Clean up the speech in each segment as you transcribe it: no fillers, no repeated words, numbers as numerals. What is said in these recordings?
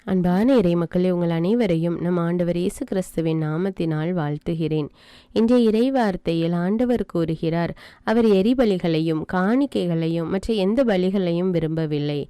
அன்பான இறை மக்களே, உங்கள் அனைவரையும் நம் ஆண்டவர் இயேசு கிறிஸ்துவின் நாமத்தினால் வாழ்த்துகிறேன். இன்றைய இறை வார்த்தையில் ஆண்டவர் கூறுகிறார், அவர் எரிபலிகளையும் காணிக்கைகளையும் மற்ற எந்த பலிகளையும் விரும்பவில்லை.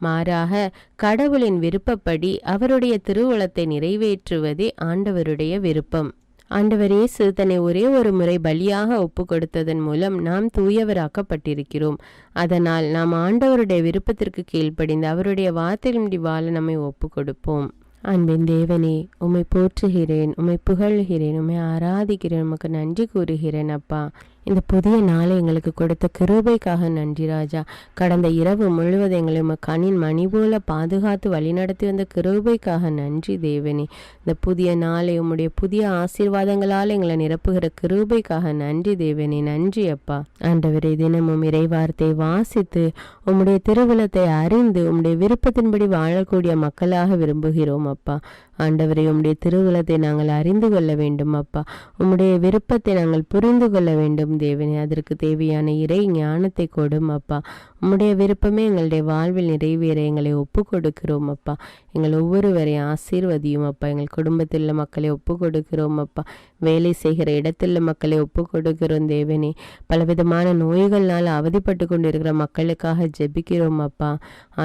மாறாக கடவுளின் விருப்பப்படி அவருடைய திருவுளத்தை நிறைவேற்றுவதே ஆண்டவருடைய விருப்பம். ஆண்டவர் இயேசு தன்னை ஒரே ஒரு முறை பலியாக ஒப்பு கொடுத்ததன் மூலம் நாம் தூயவராக்கப்பட்டிருக்கிறோம். அதனால் நாம் ஆண்டவருடைய விருப்பத்திற்கு கீழ்ப்படிந்து அவருடைய வார்த்தையின்படி வாழ நம்மை ஒப்பு கொடுப்போம். அன்பின் தேவனே, உம்மை போற்றுகிறேன், உம்மை புகழ்கிறேன், உம்மை ஆராதிக்கிறேன், உமக்கு நன்றி கூறுகிறேன் அப்பா. இந்த புதிய நாளை எங்களுக்கு கொடுத்த கிருபைக்காக நன்றி ராஜா. கடந்த இரவு முழுவதும் எங்களை உமக்கு கண்ணின் மணி போல பாதுகாத்து வழிநடத்தி வந்த கிருபைக்காக நன்றி தேவனே. இந்த புதிய நாளை உம்முடைய புதிய ஆசீர்வாதங்களால் எங்களை நிரப்புகிற கிருபைக்காக நன்றி தேவனே. நன்றி அப்பா. ஆண்டவரே, தினமும் இறை வார்த்தை வாசித்து உம்முடைய திருவுளத்தை அறிந்து உம்முடைய விருப்பத்தின்படி வாழக்கூடிய மக்களாக விரும்புகிறோம் அப்பா. ஆண்டவரே, உம்முடைய திருவுளத்தை நாங்கள் அறிந்து கொள்ள வேண்டும் அப்பா. உம்முடைய விருப்பத்தை நாங்கள் புரிந்து கொள்ள வேண்டும் தேவனே. அதற்கு தேவையான இறை ஞானத்தை கொடும் அப்பா. உம்முடைய விருப்பமே எங்களுடைய வாழ்வில் நிறைவேற எங்களை ஒப்பு கொடுக்கிறோம் அப்பா. எங்கள் ஒவ்வொருவரையும் ஆசீர்வதியும் அப்பா. எங்கள் குடும்பத்தில் உள்ள மக்களை ஒப்பு கொடுக்கிறோம் அப்பா. வேலை செய்கிற இடத்தில் உள்ள மக்களை ஒப்பு கொடுக்கிறோம் தேவனே. பலவிதமான நோய்கள்னால் அவதிப்பட்டு கொண்டிருக்கிற மக்களுக்காக ஜெபிக்கிறோம் அப்பா.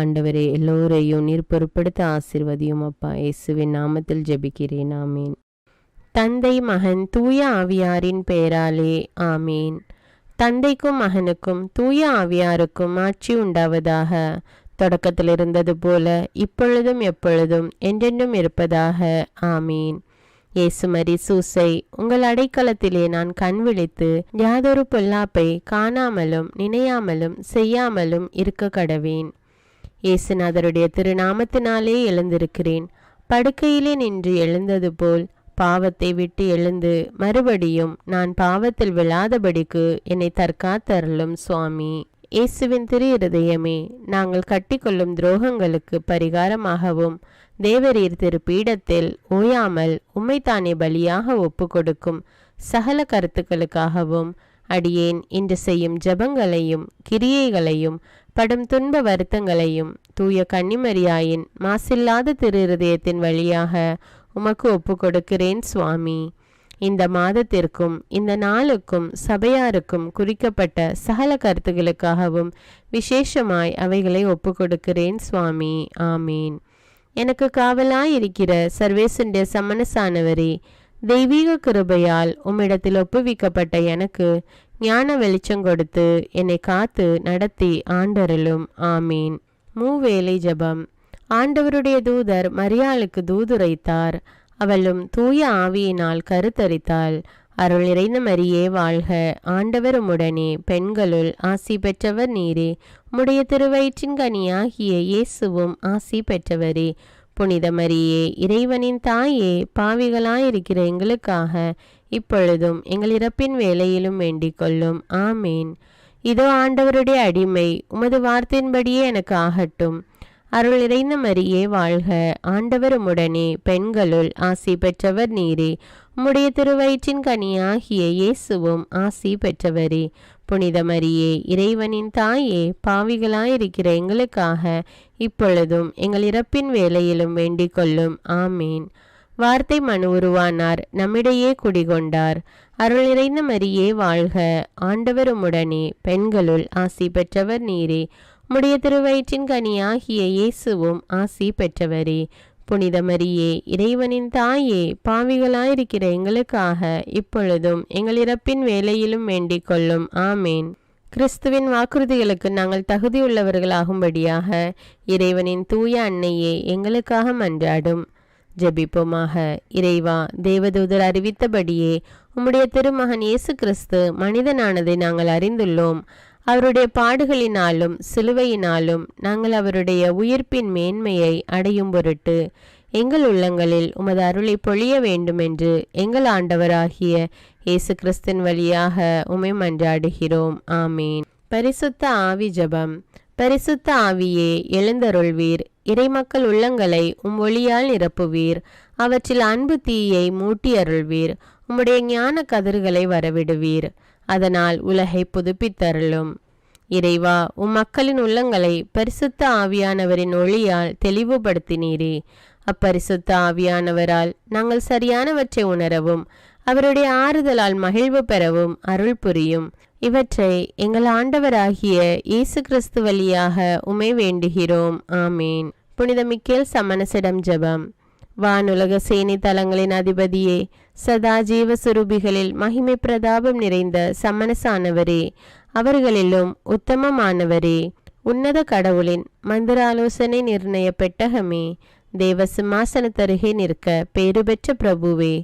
ஆண்டவரே, எல்லோரையும் நீர் பொறுப்படுத்த ஆசீர்வதியும் அப்பா. இயேசுவின் நாமத்தில் ஜெபிக்கிறேன், ஆமீன். தந்தை, மகன், தூய ஆவியாரின் பெயராலே ஆமீன். தந்தைக்கும் மகனுக்கும் தூய ஆவியாருக்கும் ஆட்சி உண்டாவதாக. தொடக்கத்தில் இருந்தது போல இப்பொழுதும் எப்பொழுதும் என்றென்றும் இருப்பதாக ஆமீன். இயேசுமரி சூசை, உங்கள் அடைக்கலத்திலே நான் கண் விழித்து யாதொரு பொல்லாப்பை காணாமலும் நினையாமலும் செய்யாமலும் இருக்க கடவேன். இயேசுநாதருடைய திருநாமத்தினாலே எழுந்திருக்கிறேன். படுக்கையிலே நின்று எழுந்தது போல் பாவத்தை விட்டு எழுந்து மறுபடியும் நான் பாவத்தில் விழாதபடிக்கு என்னை தற்காத்தருளும் சுவாமி. இயேசுவின் திரு இருதயமே, நாங்கள் கட்டிக்கொள்ளும் துரோகங்களுக்கு பரிகாரமாகவும் தேவரீர் திரு பீடத்தில் ஓயாமல் உம்மைத்தானே பலியாக ஒப்பு கொடுக்கும் சகல கருத்துக்களுக்காகவும் அடியேன் இன்று செய்யும் ஜபங்களையும் கிரியைகளையும் படும் துன்ப வருத்தங்களையும் தூய கன்னிமரியாயின் மாசில்லாத திரு இருதயத்தின் வழியாக உமக்கு ஒப்பு கொடுக்கிறேன் சுவாமி. இந்த மாதத்திற்கும் இந்த நாளுக்கும் சபையாருக்கும் குறிக்கப்பட்ட சகல கருத்துகளுக்காகவும் விசேஷமாய் அவைகளை ஒப்பு கொடுக்கிறேன் சுவாமி. ஆமீன். எனக்கு காவலாயிருக்கிற சர்வேசுடைய சமணசானவரே, தெய்வீக கிருபையால் உம்மிடத்தில் ஒப்புவிக்கப்பட்ட எனக்கு ஞான வெளிச்சம் கொடுத்து என்னை காத்து நடத்தி ஆண்டருளும். ஆமீன். மூவேளை ஜபம். ஆண்டவருடைய தூதர் மரியாளுக்கு தூதுரைத்தார். அவளும் தூய ஆவியினால் கருத்தரித்தாள். அருள் நிறைந்த மரியே வாழ்க, ஆண்டவர் உம்முடனே, பெண்களுள் ஆசி பெற்றவர் நீரே. உம்முடைய திருவயிற்றின் கனியாகிய இயேசுவும் ஆசி பெற்றவரே. புனித மரியே, இறைவனின் தாயே, பாவிகளாயிருக்கிற எங்களுக்காக இப்பொழுதும் எங்கள் இறப்பின் வேளையிலும் வேண்டிக் கொள்ளும். ஆமீன். இதோ ஆண்டவருடைய அடிமை, உமது வார்த்தையின்படியே எனக்கு ஆகட்டும். அருள் நிறைந்த மரியே வாழ்க, ஆண்டவர் உம்முடனே, பெண்களுள் ஆசி பெற்றவர் நீரே. உம்முடைய திருவயிற்றின் கனியாகிய இயேசுவும் ஆசி பெற்றவரே. புனித மரியே, இறைவனின் தாயே, பாவிகளாயிருக்கிற எங்களுக்காக இப்பொழுதும் எங்கள் இறப்பின் வேளையிலும் வேண்டிக் கொள்ளும். ஆமீன். வார்த்தை மனு உருவானார், நம்மிடையே குடிகொண்டார். அருள் நிறைந்த மரியே வாழ்க, ஆண்டவர் உம்முடனே, பெண்களுள் ஆசி பெற்றவர் நீரே. உம்முடைய திருவயிற்றின் கனியாகிய இயேசுவும் ஆசி பெற்றவரே. புனித மரியே, இறைவனின் தாயே, பாவிகளாயிருக்கிற எங்களுக்காக இப்பொழுதும் எங்கள் இறப்பின் வேளையிலும் வேண்டிக் கொள்ளும். ஆமேன். கிறிஸ்துவின் வாக்குறுதிகளுக்கு நாங்கள் தகுதியுள்ளவர்களாகும்படியாக இறைவனின் தூய அன்னையே எங்களுக்காக மன்றாடும். ஜெபிப்போமாக. இறைவா, தேவதூதர் அறிவித்தபடியே உம்முடைய திருமகன் இயேசு கிறிஸ்து மனிதனானதை நாங்கள் அறிந்துள்ளோம். அவருடைய பாடுகளினாலும் சிலுவையினாலும் நாங்கள் அவருடைய உயிர்ப்பின் மேன்மையை அடையும் பொருட்டு எங்கள் உள்ளங்களில் உமது அருளை பொழிய வேண்டுமென்று எங்கள் ஆண்டவராகிய இயேசு கிறிஸ்தின் வழியாக உம்மை மன்றாடுகிறோம். ஆமீன். பரிசுத்த ஆவி ஜபம். பரிசுத்த ஆவியே, எழுந்தருள்வீர். இறைமக்கள் உள்ளங்களை உம் ஒளியால் நிரப்புவீர். அவற்றில் அன்பு தீயை மூட்டி அருள்வீர். உம்முடைய ஞான கதிர்களை வரவிடுவீர். அதனால் உலகை புதுப்பித்தருளும். இறைவா, உம் மக்களின் உள்ளங்களை பரிசுத்த ஆவியானவரின் ஒளியால் தெளிவுபடுத்தினீரே. அப்பரிசுத்த ஆவியானவரால் நாங்கள் சரியானவற்றை உணரவும் அவருடைய ஆறுதலால் மகிழ்வு பெறவும் அருள் புரியும். இவற்றை எங்கள் ஆண்டவராகிய இயேசு கிறிஸ்து வழியாக உம்மை வேண்டுகிறோம். ஆமேன். புனித மிக்கேல் சமணசிடம் ஜெபம். வானுலக சேனை தலங்களின் அதிபதியே, சதா ஜீவ சுரூபிகளில் மகிமை பிரதாபம் நிறைந்த சமணசானவரே, அவர்களிலும் உத்தமமானவரே, உன்னத கடவுளின் மந்திர ஆலோசனை நிர்ணய பெட்டகமே, தேவ சிம்மாசனத்தருகே நிற்க பேறு பெற்ற பிரபுவே,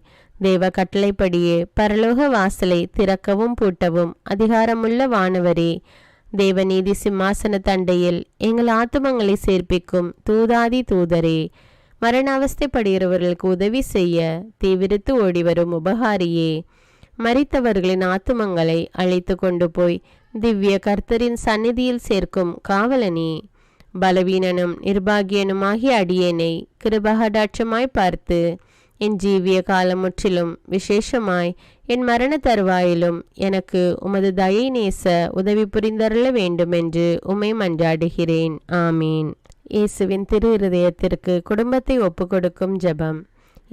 தேவ கட்டளைப்படியே பரலோக வாசலை திறக்கவும் பூட்டவும் அதிகாரமுள்ள வானவரே, தேவநீதி சிம்மாசன தண்டையில் எங்கள் ஆத்துமங்களை சேர்ப்பிக்கும் தூதாதி தூதரே, மரண அவஸ்தைப்படுகிறவர்களுக்கு உதவி செய்ய தீவிரித்து ஓடிவரும் உபகாரியே, மரித்தவர்களின் ஆத்துமங்களை அழைத்து கொண்டு போய் திவ்ய கர்த்தரின் சந்நிதியில் சேர்க்கும் காவலனே, பலவீனனும் நிர்பாகியனுமாகிய அடியேனை கிருபகடாட்சமாய் பார்த்து என் ஜீவிய காலம் முற்றிலும் விசேஷமாய் என் மரண தருவாயிலும் எனக்கு உமது தயை நேச உதவி புரிந்தருள வேண்டுமென்று உம்மை மன்றாடுகிறேன். ஆமீன். இயேசுவின் திரு இருதயத்திற்கு குடும்பத்தை ஒப்புக்கொடுக்கும் ஜெபம்.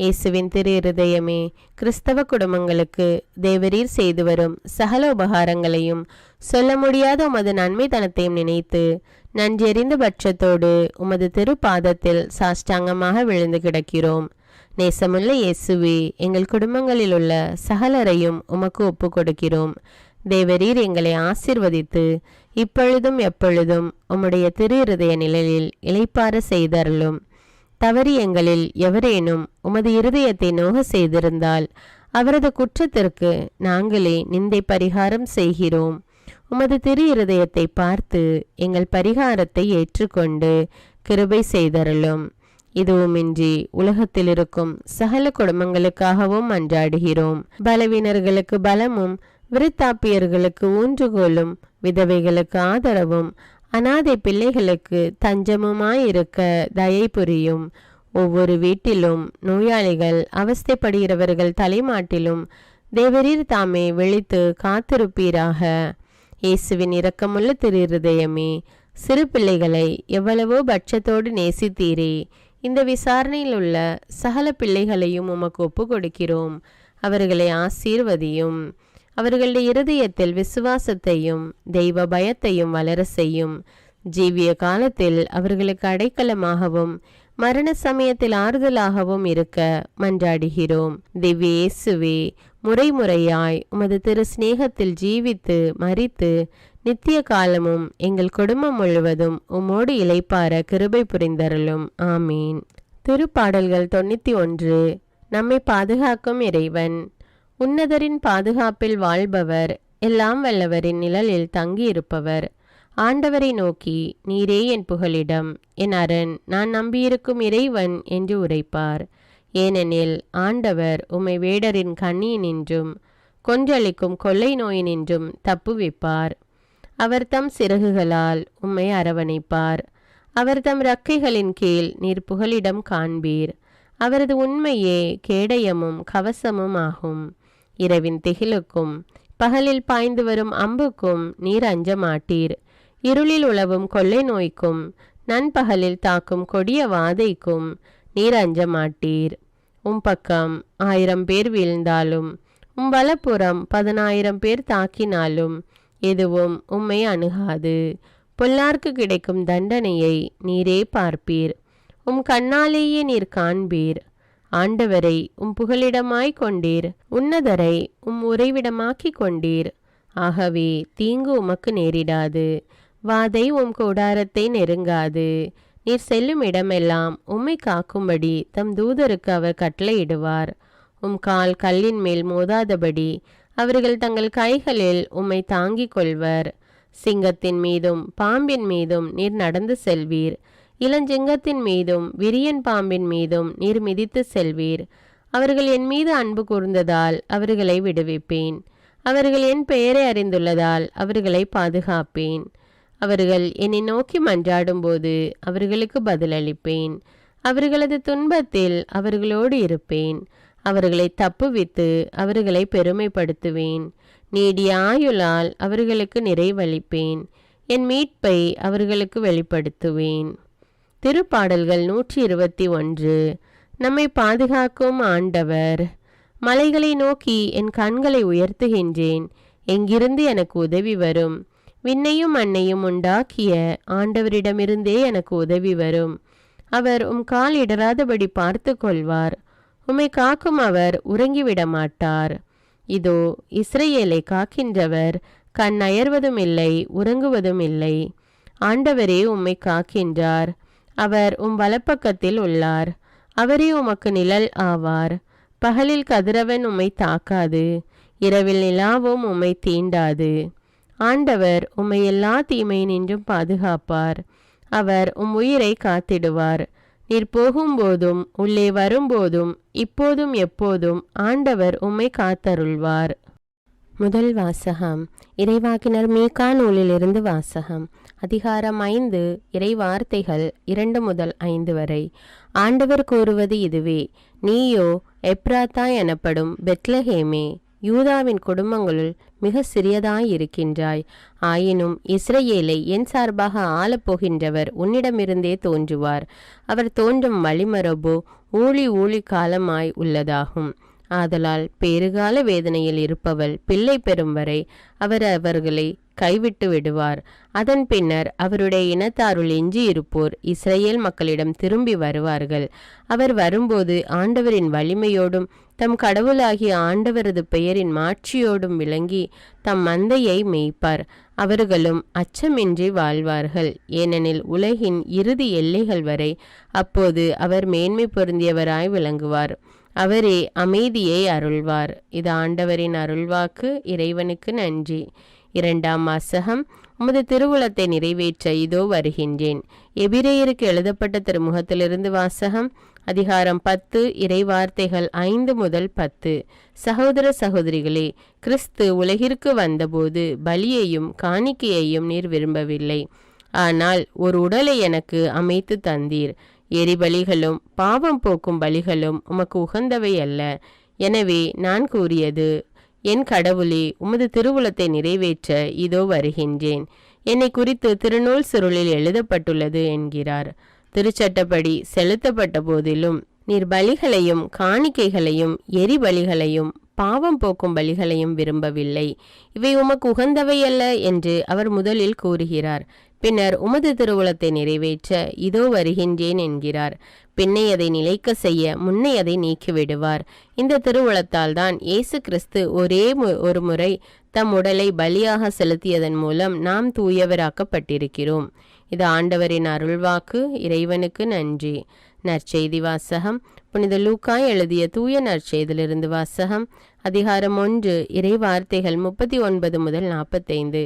இயேசுவின் திரு இருதயமே, கிறிஸ்தவ குடும்பங்களுக்கு தேவரீர் செய்து வரும் சகல உபகாரங்களையும் சொல்ல முடியாத உமது நன்மைத்தனத்தையும் நினைத்து நன்றெறிந்த பட்சத்தோடு உமது திரு பாதத்தில் சாஷ்டாங்கமாக விழுந்து கிடக்கிறோம். நேசமுள்ள இயேசுவே, எங்கள் குடும்பங்களில் உள்ள சகலரையும் உமக்கு ஒப்பு கொடுக்கிறோம். தேவரீர் எங்களை ஆசீர்வதித்து இப்பொழுதும் எப்பொழுதும் உம்முடைய திரு இருதய நிழலில் இளைப்பாற செய்தருளும். தவறி எங்களில் எவரேனும் உமது இருதயத்தை நோக செய்திருந்தால் அவரது குற்றத்திற்கு நாங்களே நிந்தை பரிகாரம் செய்கிறோம். உமது திரு இருதயத்தை பார்த்து எங்கள் பரிகாரத்தை ஏற்றுக்கொண்டு கிருபை செய்தருளும். இதுவுமின்றி உலகத்தில் இருக்கும் சகல குடும்பங்களுக்காகவும் மன்றாடுகிறோம். பலவீனர்களுக்கு பலமும், விருத்தாப்பியர்களுக்கு ஊன்றுகோலும், விதவைகளுக்கு ஆதரவும், அனாதை பிள்ளைகளுக்கு தஞ்சமுமாயிருக்க தயை புரியும். ஒவ்வொரு வீட்டிலும் நோயாளிகள் அவஸ்தைப்படுகிறவர்கள் தலைமாட்டிலும் தேவரீர் தாமே விழித்து காத்திருப்பீராக. இயேசுவின் இரக்கமுள்ள திரு இருதயமே, சிறு பிள்ளைகளை எவ்வளவோ பட்சத்தோடு நேசித்தீரே, இந்த விசாரணையில் உள்ள சகல பிள்ளைகளையும் உமக்கு ஒப்பு கொடுக்கிறோம். அவர்களை ஆசீர்வதியும். அவர்களுடைய இருதயத்தில் விசுவாசத்தையும் தெய்வ பயத்தையும் வளர செய்யும். ஜீவிய காலத்தில் அவர்களுக்கு அடைக்கலமாகவும் மரண சமயத்தில் ஆறுதலாகவும் இருக்க மன்றாடுகிறோம். திவ்ய இயேசுவே, முறைமுறையாய் உமது திரு சிநேகத்தில் ஜீவித்து மரித்து நித்திய காலமும் எங்கள் குடும்பம் முழுவதும் உம்மோடு இளைப்பார கிருபை புரிந்தருளும். ஆமீன். திருப்பாடல்கள் 91. நம்மை பாதுகாக்கும் இறைவன். உன்னதரின் பாதுகாப்பில் வாழ்பவர், எல்லாம் வல்லவரின் நிழலில் தங்கியிருப்பவர். ஆண்டவரை நோக்கி, நீரே என் புகலிடம், என் அரண், நான் நம்பியிருக்கும் இறைவன் என்று உரைப்பார். ஏனெனில் ஆண்டவர் உம்மை வேடரின் கண்ணியினின்றும் கொன்றளிக்கும் கொள்ளை நோயினின்றும் தப்புவிப்பார். அவர் தம் சிறகுகளால் உம்மை அரவணைப்பார். அவர் தம் இறக்கைகளின் கீழ் நீர் புகலிடம் காண்பீர். அவரது உண்மையே கேடயமும் கவசமும் ஆகும். இரவின் திகிலுக்கும் பகலில் பாய்ந்து வரும் அம்புக்கும் நீர் அஞ்ச மாட்டீர். இருளில் உலவும் கொள்ளை நோய்க்கும் நண்பகலில் தாக்கும் கொடிய வாதைக்கும் நீர் அஞ்ச மாட்டீர். உம் பக்கம் 1000 பேர் வீழ்ந்தாலும் உம் வலப்புறம் 10,000 பேர் தாக்கினாலும் எதுவும் உம்மை அணுகாது. பொல்லார்க்கு கிடைக்கும் தண்டனையை நீரே பார்ப்பீர். உம் கண்ணாலேயே நீர் காண்பீர். ஆண்டவரை உம் புகலிடமாய் கொண்டீர். உன்னதரை உம் உறைவிடமாக்கி கொண்டீர். ஆகவே தீங்கு உமக்கு நேரிடாது. வாதை உம் கூடாரத்தை நெருங்காது. நீர் செல்லும் இடமெல்லாம் உம்மை காக்கும்படி தம் தூதருக்கு அவர் கட்டளையிடுவார். உம் கால் கல்லின் மேல் மோதாதபடி அவர்கள் தங்கள் கைகளில் உம்மை தாங்கிக் கொள்வர். சிங்கத்தின் மீதும் பாம்பின் மீதும் நீர் நடந்து செல்வீர். இளஞ்சிங்கத்தின் மீதும் விரியன் பாம்பின் மீதும் நீர் மிதித்து செல்வீர். அவர்கள் என் மீது அன்பு கூர்ந்ததால் அவர்களை விடுவிப்பேன். அவர்கள் என் பெயரை அறிந்துள்ளதால் அவர்களை பாதுகாப்பேன். அவர்கள் என்னை நோக்கி மன்றாடும் போது அவர்களுக்கு பதிலளிப்பேன். அவர்களது துன்பத்தில் அவர்களோடு இருப்பேன். அவர்களை தப்புவித்து அவர்களை பெருமைப்படுத்துவேன். நீடிய ஆயுளால் அவர்களுக்கு நிறைவளிப்பேன். என் மீட்பை அவர்களுக்கு வெளிப்படுத்துவேன். திருப்பாடல்கள் 121. நம்மை பாதுகாக்கும் ஆண்டவர். மலைகளை நோக்கி என் கண்களை உயர்த்துகின்றேன். எங்கிருந்து எனக்கு உதவி வரும்? விண்ணையும் மண்ணையும் உண்டாக்கிய ஆண்டவரிடமிருந்தே எனக்கு உதவி வரும். அவர் கால் இடராதபடி பார்த்து கொள்வார். உம்மை காக்கும் அவர் உறங்கிவிட மாட்டார். இதோ இஸ்ரவேலை காக்கின்றவர் கண் அயர்வதும் இல்லை, உறங்குவதும் இல்லை. ஆண்டவரே உம்மை காக்கின்றார். அவர் வலப்பக்கத்தில் உள்ளார். அவரே உமக்கு நிழல் ஆவார். பகலில் கதிரவன் உம்மை தாக்காது, இரவில் நிலாவும் உம்மை தீண்டாது. ஆண்டவர் உம்மை எல்லா தீமையினின்றும் பாதுகாப்பார். அவர் உயிரை காத்திடுவார். நீர் போகும்போதும் உள்ளே வரும்போதும் இப்போதும் எப்போதும் ஆண்டவர் உம்மை காத்தருள்வார். முதல் வாசகம். இறைவாக்கினர் மீகா நூலிலிருந்து வாசகம். அதிகாரம் 5. இறைவார்த்தைகள் 2 முதல் 5 வரை. ஆண்டவர் கூறுவது இதுவே: நீயோ எப்ராத்தா எனப்படும் பெத்லஹேமே, யூதாவின் குடும்பங்களுள் மிக சிறியதாயிருக்கின்றாய். ஆயினும் இஸ்ரவேலை என் சார்பாக ஆளப்போகின்றவர் உன்னிடமிருந்தே தோன்றுவார். அவர் தோன்றும் வழிமரபோ ஊழி காலமாய் உள்ளதாகும். ஆதலால் பேறுகால வேதனையில் இருப்பவள் பிள்ளை பெறும் வரை அவர் அவர்களை கைவிட்டு விடுவார். அதன் பின்னர் அவருடைய இனத்தாருள் எஞ்சியிருப்போர் இஸ்ரவேல் மக்களிடம் திரும்பி வருவார்கள். அவர் வரும்போது ஆண்டவரின் வலிமையோடும் தம் கடவுளாகிய ஆண்டவரது பெயரின் மாட்சியோடும் விளங்கி தம் மந்தையை மேய்ப்பார். அவர்களும் அச்சமின்றி வாழ்வார்கள். ஏனெனில் உலகின் இறுதி எல்லைகள் வரை அப்போது அவர் மேன்மை பொருந்தியவராய் விளங்குவார். அவரே அமைதியை அருள்வார். இது ஆண்டவரின் அருள்வாக்கு. இறைவனுக்கு நன்றி. 2ஆம் வாசகம். உமது திருவுளத்தை நிறைவேற்ற இதோ வருகின்றேன். எபிரேயருக்கு எழுதப்பட்ட திருமுகத்திலிருந்து வாசகம். அதிகாரம் 10. இறைவார்த்தைகள் 5 முதல் 10. சகோதர சகோதரிகளே, கிறிஸ்து உலகிற்கு வந்தபோது பலியையும் காணிக்கையையும் நீர் விரும்பவில்லை. ஆனால் ஒரு உடலை எனக்கு அமைத்து தந்தீர். எரிபலிகளும் பாவம் போக்கும் பலிகளும் உமக்கு உகந்தவை அல்ல. எனவே நான் கூறியது: என் கடவுளே, உமது திருவுளத்தை நிறைவேற்ற இதோ வருகின்றேன். என்னை குறித்து திருநூல் சுருளில் எழுதப்பட்டுள்ளது என்கிறார். திருச்சட்டப்படி செலுத்தப்பட்ட போதிலும் நீர் பலிகளையும் காணிக்கைகளையும் எரிபலிகளையும் பாவம் போக்கும் பலிகளையும் விரும்பவில்லை. இவை உமக்கு உகந்தவை அல்ல என்று அவர் முதலில் கூறுகிறார். பின்னர் உமது திருவுளத்தை நிறைவேற்ற இதோ வருகின்றேன் என்கிறார். பின்னை அதை நிலைக்க செய்ய முன்னை அதை நீக்கிவிடுவார். இந்த திருவுளத்தால் தான் இயேசு கிறிஸ்து ஒரே ஒரு முறை தம் உடலை பலியாக செலுத்தியதன் மூலம் நாம் தூயவராக்கப்பட்டிருக்கிறோம். இது ஆண்டவரின் அருள்வாக்கு. இறைவனுக்கு நன்றி. நற்செய்தி வாசகம். புனித லூக்கா எழுதிய தூய நற்செய்தியிலிருந்து வாசகம். அதிகாரம் 1. இறைவார்த்தைகள் 39 முதல் 45.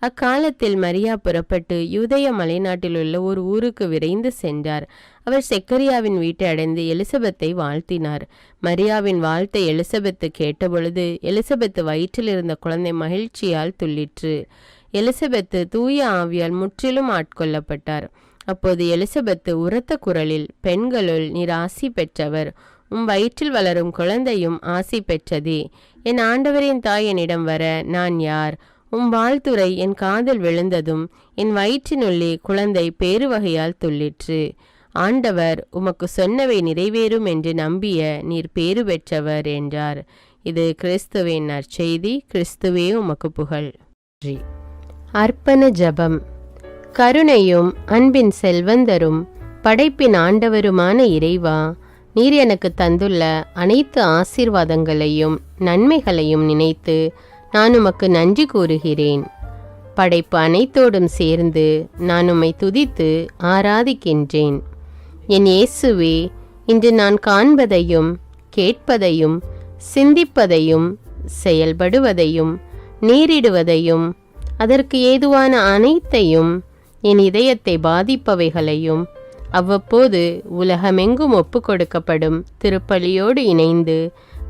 அக்காலத்தில் மரியா புறப்பட்டு யூதேய மலைநாட்டில் உள்ள ஒரு ஊருக்கு விரைந்து சென்றார். அவர் செக்கரியாவின் வீட்டை அடைந்து எலிசபெத்தை வாழ்த்தினார். மரியாவின் வாழ்த்தை எலிசபெத்து கேட்டபொழுது எலிசபெத்து வயிற்றில் இருந்த குழந்தை மகிழ்ச்சியால் துள்ளிற்று. எலிசபெத்து தூய ஆவியால் முற்றிலும் ஆட்கொள்ளப்பட்டார். அப்போது எலிசபெத்து உரத்த குரலில், பெண்களுள் நீர் ஆசி பெற்றவர், வயிற்றில் வளரும் குழந்தையும் ஆசி பெற்றதே. என் ஆண்டவரின் தாய் என்னிடம் வர நான் யார்? வாழ்த்துரை என் காதில் விழுந்ததும் என் வயிற்றினுள்ளே குழந்தை பேருவகையால் துள்ளிற்று. ஆண்டவர் உமக்கு சொன்னவை நிறைவேறும் என்று நம்பிய நீர் பேறு பெற்றவர் என்றார். இது கிறிஸ்துவின் நற்செய்தி. கிறிஸ்துவே உமக்கு புகழ். அர்ப்பண ஜபம். கருணையும் அன்பின் செல்வந்தரும் படைப்பின் ஆண்டவருமான இறைவா, நீர் எனக்கு தந்துள்ள அனைத்து ஆசீர்வாதங்களையும் நன்மைகளையும் நினைத்து நான் உமக்கு நன்றி கூறுகிறேன். படைப்பு அனைத்தோடும் சேர்ந்து நான் உம்மை துதித்து ஆராதிக்கின்றேன். என் இயேசுவே, இன்று நான் காண்பதையும் கேட்பதையும் சிந்திப்பதையும் செயல்படுவதையும் நேரிடுவதையும் அதற்கு ஏதுவான அனைத்தையும் என் இதயத்தை பாதிப்பவைகளையும் அவ்வப்போது உலகமெங்கும் ஒப்பு கொடுக்கப்படும் திருப்பலியோடு இணைந்து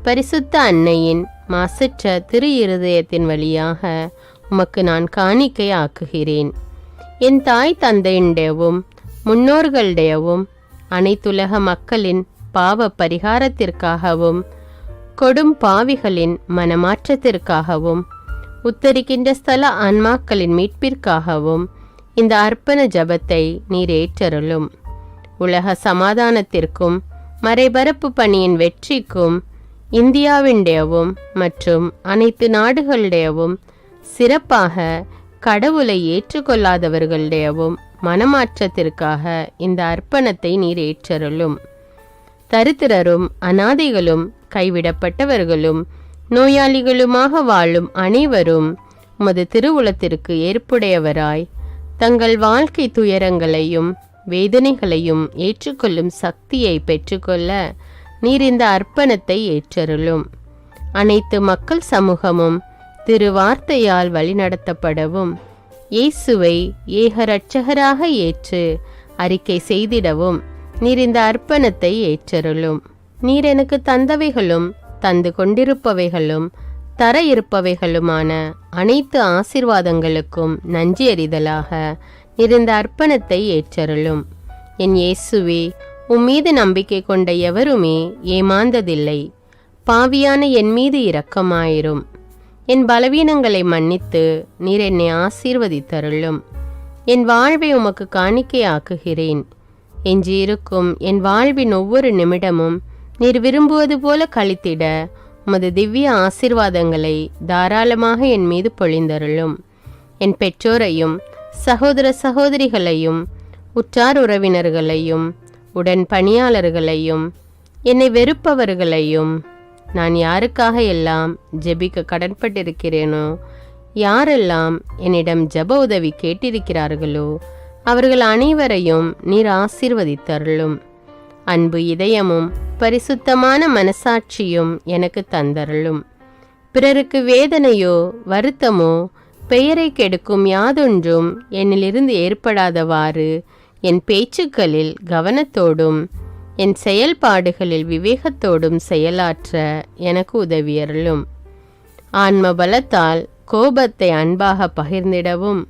பரிசுத்த அன்னையின் மாசற்ற திரு இருதயத்தின் வழியாக உமக்கு நான் காணிக்கை ஆக்குகிறேன். என் தாய் தந்தையுடையவும் முன்னோர்களுடையவும் அனைத்துலக மக்களின் பாவ பரிகாரத்திற்காகவும் கொடும் பாவிகளின் மனமாற்றத்திற்காகவும் உத்தரிக்கின்ற ஸ்தல ஆன்மாக்களின் மீட்பிற்காகவும் இந்த அர்ப்பண ஜபத்தை நீர் ஏற்றருளும். உலக சமாதானத்திற்கும் மறைபரப்பு பணியின் வெற்றிக்கும் இந்தியாவின்டையவும் மற்றும் அனைத்து நாடுகளுடையவும் சிறப்பாக கடவுளை ஏற்றுக்கொள்ளாதவர்களுடையவும் மனமாற்றத்திற்காக இந்த அர்ப்பணத்தை நீர் ஏற்றருளும். தரித்திரரும் அனாதைகளும் கைவிடப்பட்டவர்களும் நோயாளிகளுமாக வாழும் அனைவரும் உமது திருவுளத்திற்கு ஏற்புடையவராய் தங்கள் வாழ்க்கை துயரங்களையும் வேதனைகளையும் ஏற்றுக்கொள்ளும் சக்தியை பெற்றுக்கொள்ள நீர் இந்த அர்ப்பணத்தை ஏற்றருளும். அனைத்து மக்கள் சமூகமும் திருவார்த்தையால் வழிநடத்தப்படவும் இயேசுவை ஏக இரட்சகராக ஏற்று அறிக்கை செய்திடவும் நீர் இந்த அர்ப்பணத்தை ஏற்றருளும். நீர் எனக்கு தந்தவைகளும் தந்து கொண்டிருப்பவைகளும் தர இருப்பவைகளுமான அனைத்து ஆசீர்வாதங்களுக்கும் நன்றி அறிதலாக நீர் இந்த அர்ப்பணத்தை ஏற்றருளும். என் இயேசுவே, உம்மீது நம்பிக்கை கொண்ட எவருமே ஏமாந்ததில்லை. பாவியான என் மீது இரக்கமாயிரும். என் பலவீனங்களை மன்னித்து நீர் என்னை ஆசீர்வதித்தருளும். என் வாழ்வை உமக்கு காணிக்கையாக்குகிறேன். எஞ்சியிருக்கும் என் வாழ்வின் ஒவ்வொரு நிமிடமும் நீர் விரும்புவது போல கழித்திட உமது திவ்ய ஆசீர்வாதங்களை தாராளமாக என் மீது பொழிந்தருளும். என் பெற்றோரையும் சகோதர சகோதரிகளையும் உற்றார் உறவினர்களையும் உடன் பணியாளர்களையும் என்னை வெறுப்பவர்களையும் நான் யாருக்காக எல்லாம் ஜெபிக்க கடன்பட்டிருக்கிறேனோ, யாரெல்லாம் என்னிடம் ஜெப உதவி கேட்டிருக்கிறார்களோ அவர்கள் அனைவரையும் நீர் ஆசீர்வதித்தருளும். அன்பு இதயமும் பரிசுத்தமான மனசாட்சியும் எனக்கு தந்தருளும். பிறருக்கு வேதனையோ வருத்தமோ பெயரை கெடுக்கும் யாதொன்றும் என்னிலிருந்து ஏற்படாதவாறு என் பேச்சுக்களில் கவனத்தோடும் என் செயல்பாடுகளில் விவேகத்தோடும் செயலாற்ற எனக்கு உதவியருளும். ஆன்ம பலத்தால் கோபத்தை அன்பாக பகிர்ந்திடவும்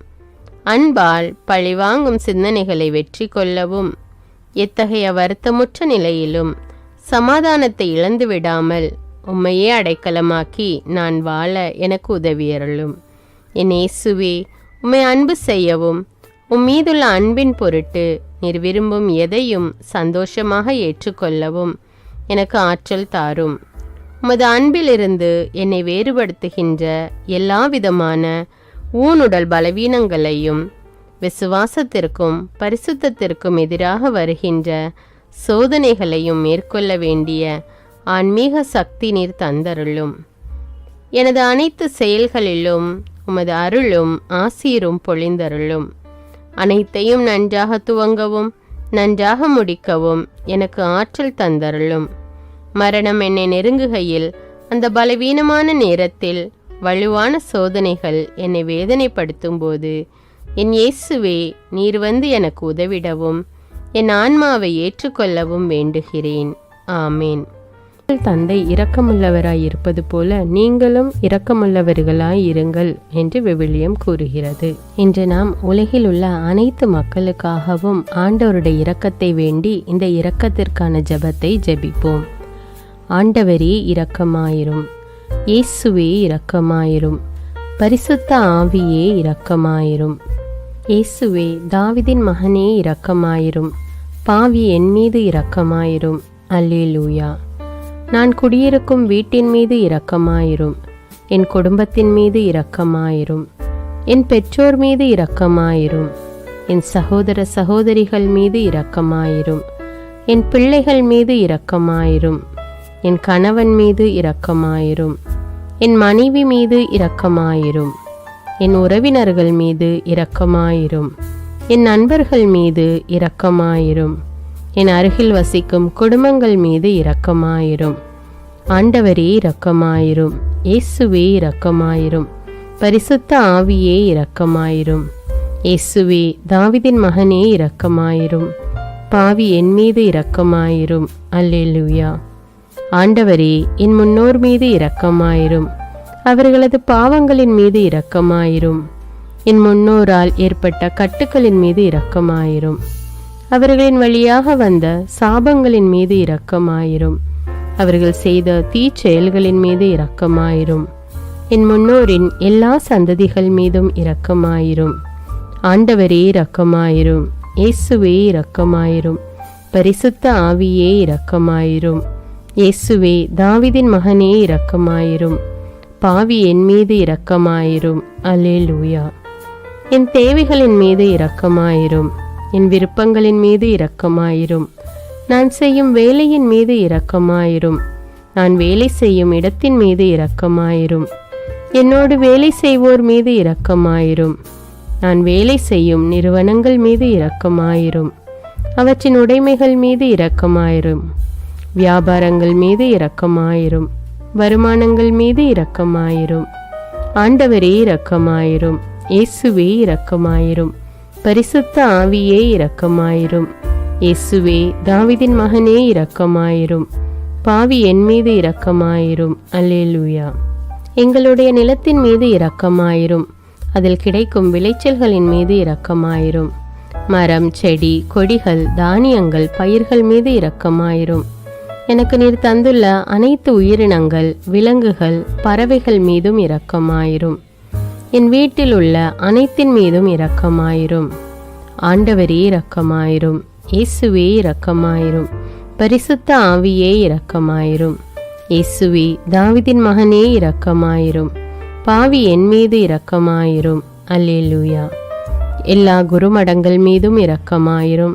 அன்பால் பழிவாங்கும் சிந்தனைகளை வெற்றி கொள்ளவும் எத்தகைய வருத்தமுற்ற நிலையிலும் சமாதானத்தை இழந்து விடாமல் உம்மையே அடைக்கலமாக்கி நான் வாழ எனக்கு உதவியருளும். என் இயேசுவே, உம்மை அன்பு செய்யவும் உம்மீதுள்ள அன்பின் பொருட்டு நீர் விரும்பும் எதையும் சந்தோஷமாக ஏற்றுக்கொள்ளவும் எனக்கு ஆற்றல் தாரும். உமது அன்பிலிருந்து என்னை வேறுபடுத்துகின்ற எல்லா விதமான ஊனுடல் பலவீனங்களையும் விசுவாசத்திற்கும் பரிசுத்தத்திற்கும் எதிராக வருகின்ற சோதனைகளையும் மேற்கொள்ள வேண்டிய ஆன்மீக சக்தி நீர் தந்தருளும். எனது அனைத்து செயல்களிலும் உமது அருளும் ஆசீரும் பொழிந்தருளும். அனைத்தையும் நன்றாக துவங்கவும் நன்றாக முடிக்கவும் எனக்கு ஆற்றல் தந்தருளும். மரணம் என்னை நெருங்குகையில் அந்த பலவீனமான நேரத்தில் வலுவான சோதனைகள் என்னை வேதனைப்படுத்தும் போது என் இயேசுவே, நீர் வந்து எனக்கு உதவிடவும் என் ஆன்மாவை ஏற்றுக்கொள்ளவும் வேண்டுகிறேன். ஆமேன். தந்தை இரக்கமுள்ளவராய் இருப்பது போல நீங்களும் இரக்கமுள்ளவர்களாய் இருங்கள் என்று விவிலியம் கூறுகிறது. இன்று நாம் உலகில் உள்ள அனைத்து மக்களுக்காகவும் ஆண்டவருடைய இரக்கத்தை வேண்டி இந்த இரக்கத்திற்கான ஜெபத்தை ஜெபிப்போம். ஆண்டவரே இரக்கமாயிரும். இயேசுவே இரக்கமாயிரும். பரிசுத்த ஆவியே இரக்கமாயிரும். இயேசுவே, தாவீதின் மகனே இரக்கமாயிரும். பாவி என் மீது இரக்கமாயிரும். அல்லேலூயா. நான் குடியிருக்கும் வீட்டின் மீது இரக்கமாயிரும். என் குடும்பத்தின் மீது இரக்கமாயிரும். என் பெற்றோர் மீது இரக்கமாயிரும். என் சகோதர சகோதரிகள் மீது இரக்கமாயிரும். என் பிள்ளைகள் மீது இரக்கமாயிரும். என் கணவன் மீது இரக்கமாயிரும். என் மனைவி மீது இரக்கமாயிரும். என் உறவினர்கள் மீது இரக்கமாயிரும். என் நண்பர்கள் மீது இரக்கமாயிரும். என் அருகில் வசிக்கும் குடும்பங்கள் மீது இரக்கமாயிரும். ஆண்டவரே இரக்கமாயிரும். இயேசுவே இரக்கமாயிரும். பரிசுத்த ஆவியே இரக்கமாயிரும். இயேசுவே, தாவீதின் மகனே இரக்கமாயிரும். பாவி என் மீது இரக்கமாயிரும். அல்லேலூயா. ஆண்டவரே, என் முன்னோர் மீது இரக்கமாயிரும். அவர்களது பாவங்களின் மீது இரக்கமாயிரும். என் முன்னோரால் ஏற்பட்ட கட்டுக்களின் மீது இரக்கமாயிரும். அவர்களின் வழியாக வந்த சாபங்களின் மீது இரக்கமாயிரும். அவர்கள் செய்த தீச்செயல்களின் மீது இரக்கமாயிரும். என் முன்னோரின் எல்லா சந்ததிகள் மீதும் இரக்கமாயிரும். ஆண்டவரே இரக்கமாயிரும். இயேசுவே இரக்கமாயிரும். பரிசுத்த ஆவியே இரக்கமாயிரும். இயேசுவே தாவீதின் மகனே இரக்கமாயிரும். பாவி என் மீது இரக்கமாயிரும். அல்லேலூயா. என் தேவைகளின் மீது இரக்கமாயிரும். என் விருப்பங்களின் மீது இரக்கமாயிரும். நான் செய்யும் வேலையின் மீது இரக்கமாயிரும். நான் வேலை செய்யும் இடத்தின் மீது இரக்கமாயிரும். என்னோடு வேலை செய்வோர் மீது இரக்கமாயிரும். நான் வேலை செய்யும் நிறுவனங்கள் மீது இரக்கமாயிரும். அவற்றின் உடைமைகள் மீது இரக்கமாயிரும். வியாபாரங்கள் மீது இரக்கமாயிரும். வருமானங்கள் மீது இரக்கமாயிரும். ஆண்டவரே இரக்கமாயிரும். இயேசுவே இரக்கமாயிரும். பரிசுத்த ஆவியே இரக்கமாயிரும். இயேசுவே தாவீதின் மகனே இரக்கமாயிரும். பாவி என் மீது இரக்கமாயிரும். அல்லேலூயா. எங்களுடைய நிலத்தின் மீது இரக்கமாயிரும். அதில் கிடைக்கும் விளைச்சல்களின் மீது இரக்கமாயிரும். மரம், செடி, கொடிகள், தானியங்கள், பயிர்கள் மீது இரக்கமாயிரும். எனக்கு நீர் தந்துள்ள அனைத்து உயிரினங்கள், விலங்குகள், பறவைகள் மீதும் இரக்கமாயிரும். என் வீட்டில் உள்ள அனைத்தின் மீதும் இரக்கமாயிரும். ஆண்டவரே இரக்கமாயிரும். இயேசுவே இரக்கமாயிரும். பரிசுத்த ஆவியே இரக்கமாயிரும். இயேசுவே தாவீதின் மகனே இரக்கமாயிரும். பாவி என் மீது இரக்கமாயிரும். அல்லேலூயா. எல்லா குருமடங்கள் மீதும் இரக்கமாயிரும்.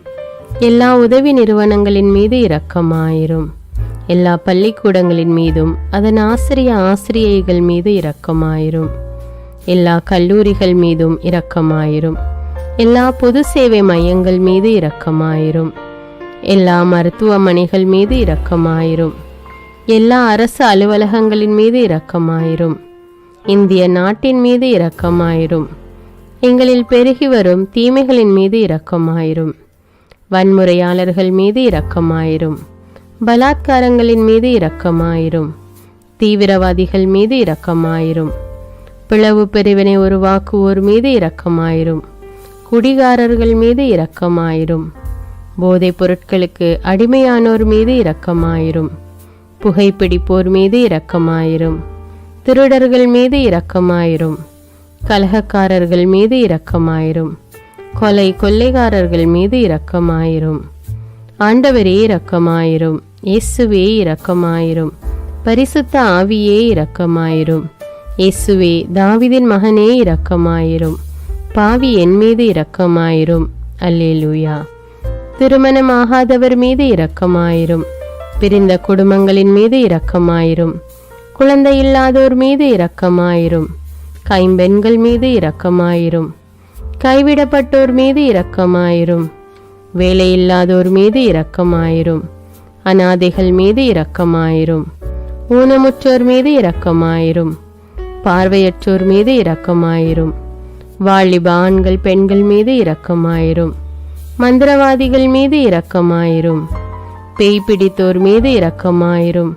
எல்லா உதவி நிறுவனங்களின் மீது இரக்கமாயிரும். எல்லா பள்ளிக்கூடங்களின் மீதும் அதன் ஆசிரியைகள் மீது இரக்கமாயிரும். எல்லா கல்லூரிகள் மீதும் இரக்கமாயிரும். எல்லா பொது சேவை மையங்கள் மீது இரக்கமாயிரும். எல்லா மருத்துவமனைகள் மீது இரக்கமாயிரும். எல்லா அரசு அலுவலகங்களின் மீது இரக்கமாயிரும். இந்திய நாட்டின் மீது இரக்கமாயிரும். எங்களில் பெருகி வரும் தீமைகளின் மீது இரக்கமாயிரும். வன்முறையாளர்கள் மீது இரக்கமாயிரும். பலாத்காரங்களின் மீது இரக்கமாயிரும். தீவிரவாதிகள் மீது இரக்கமாயிரும். பிளவு பிரிவினை உருவாக்குவோர் மீது இரக்கமாயிரும். குடிகாரர்கள் மீது இரக்கமாயிரும். போதைப் பொருட்களுக்கு அடிமையானோர் மீது இரக்கமாயிரும். புகைப்பிடிப்போர் மீது இரக்கமாயிரும். திருடர்கள் மீது இரக்கமாயிரும். கலகக்காரர்கள் மீது இரக்கமாயிரும். கொள்ளைக்காரர்கள் மீது இரக்கமாயிரும். ஆண்டவரே இரக்கமாயிரும். இயேசுவே இரக்கமாயிரும். பரிசுத்த ஆவியே இரக்கமாயிரும். இயேசுவே தாவீதின் மகனே இரக்கமாயிரும். பாவி என் மீது இரக்கமாயிரும். அல்லேலூயா. திருமணமாகாதவர் மீது இரக்கமாயிரும். பிரிந்த குடும்பங்களின் மீது இரக்கமாயிரும். குழந்தை இல்லாதோர் மீது இரக்கமாயிரும். கைம்பெண்கள் மீது இரக்கமாயிரும். கைவிடப்பட்டோர் மீது இரக்கமாயிரும். வேலையில்லாதோர் மீது இரக்கமாயிரும். அநாதைகள் மீது இரக்கமாயிரும். ஊனமுற்றோர் மீது இரக்கமாயிரும். பார்வையற்றோர் மீது இரக்கமாயிரும். வாலிப ஆண்கள் பெண்கள் மீது இரக்கமாயிரும். மந்திரவாதிகள் மீது இரக்கமாயிரும். பேய் பிடித்தோர் மீது இரக்கமாயிரும்.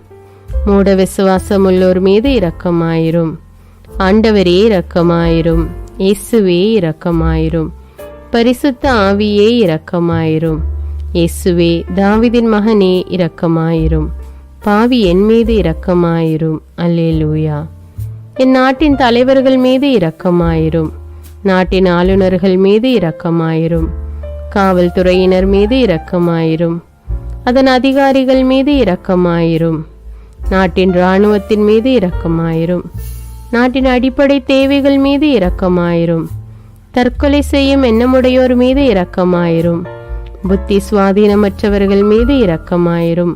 மூட விசுவாசமுள்ளோர் மீது இரக்கமாயிரும். ஆண்டவரே இரக்கமாயிரும். இயேசுவே இரக்கமாயிரும். பரிசுத்த ஆவியே இரக்கமாயிரும். இயேசுவே தாவீதின் மகனே இரக்கமாயிரும். பாவி என் மீது இரக்கமாயிரும். அல்லேலூயா. என் நாட்டின் தலைவர்கள் மீது இரக்கமாயிரும். நாட்டின் ஆளுநர்கள் மீது இரக்கமாயிரும். காவல்துறையினர் மீது இரக்கமாயிரும். அதன் அதிகாரிகள் மீது இரக்கமாயிரும். நாட்டின் இராணுவத்தின் மீது இரக்கமாயிரும். நாட்டின் அடிப்படை தேவைகள் மீது இரக்கமாயிரும். தற்கொலை செய்யும் எண்ணமுடையோர் மீது இரக்கமாயிரும். புத்தி சுவாதீனமற்றவர்கள் மீது இரக்கமாயிரும்.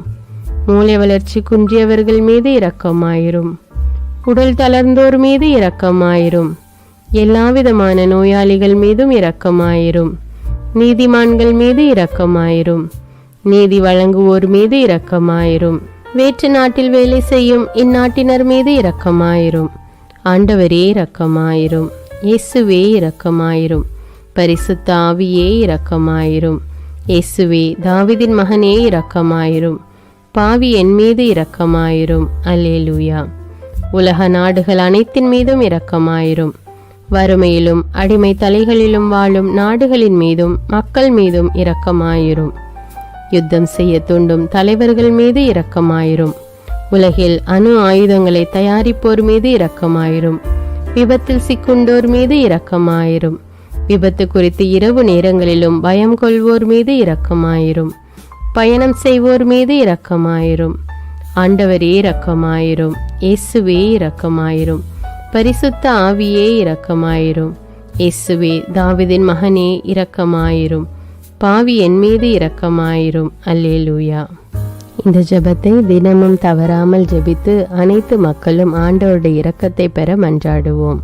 மூளை வளர்ச்சி குன்றியவர்கள் மீது இரக்கமாயிரும். உடல் தளர்ந்தோர் மீது இரக்கமாயிரும். எல்லாவிதமான நோயாளிகள் மீதும் இரக்கமாயிரும். நீதிமான்கள் மீது இரக்கமாயிரும். நீதி வழங்குவோர் மீது இரக்கமாயிரும். வேற்று நாட்டில் வேலை செய்யும் இந்நாட்டினர் மீது இரக்கமாயிரும். ஆண்டவரே இரக்கமாயிரும். இயேசுவே இரக்கமாயிரும். பரிசுத்த ஆவியே இரக்கமாயிரும். இயேசுவே தாவீதின் மகனே இரக்கமாயிரும். பாவி என் மீது இரக்கமாயிரும். அல்லேலூயா. உலக நாடுகள் அனைத்தின் மீதும் இரக்கமாயிரும். வறுமையிலும் அடிமை தலைகளிலும் வாழும் நாடுகளின் மீதும் மக்கள் மீதும் இரக்கமாயிரும். யுத்தம் செய்ய தூண்டும் தலைவர்கள் மீது இரக்கமாயிரும். உலகில் அணு ஆயுதங்களை தயாரிப்போர் மீது இரக்கமாயிரும். விபத்தில் சிக்குண்டோர் மீது இரக்கமாயிரும். விபத்து குறித்து இரவு நேரங்களிலும் பயம் கொள்வோர் மீது இரக்கமாயிரும். பயணம் செய்வோர் மீது இரக்கமாயிரும். ஆண்டவரே இரக்கமாயிரும். இயேசுவே இரக்கமாயிரும். பரிசுத்த ஆவியே இரக்கமாயிரும். இயேசுவே, தாவீதின் மகனே இரக்கமாயிரும். பாவி என் மீது இரக்கமாயிரும். அல்லேலூயா. இந்த ஜெபத்தை தினமும் தவறாமல் ஜெபித்து அனைத்து மக்களும் ஆண்டவருடைய இரக்கத்தை பெற மன்றாடுவோம்.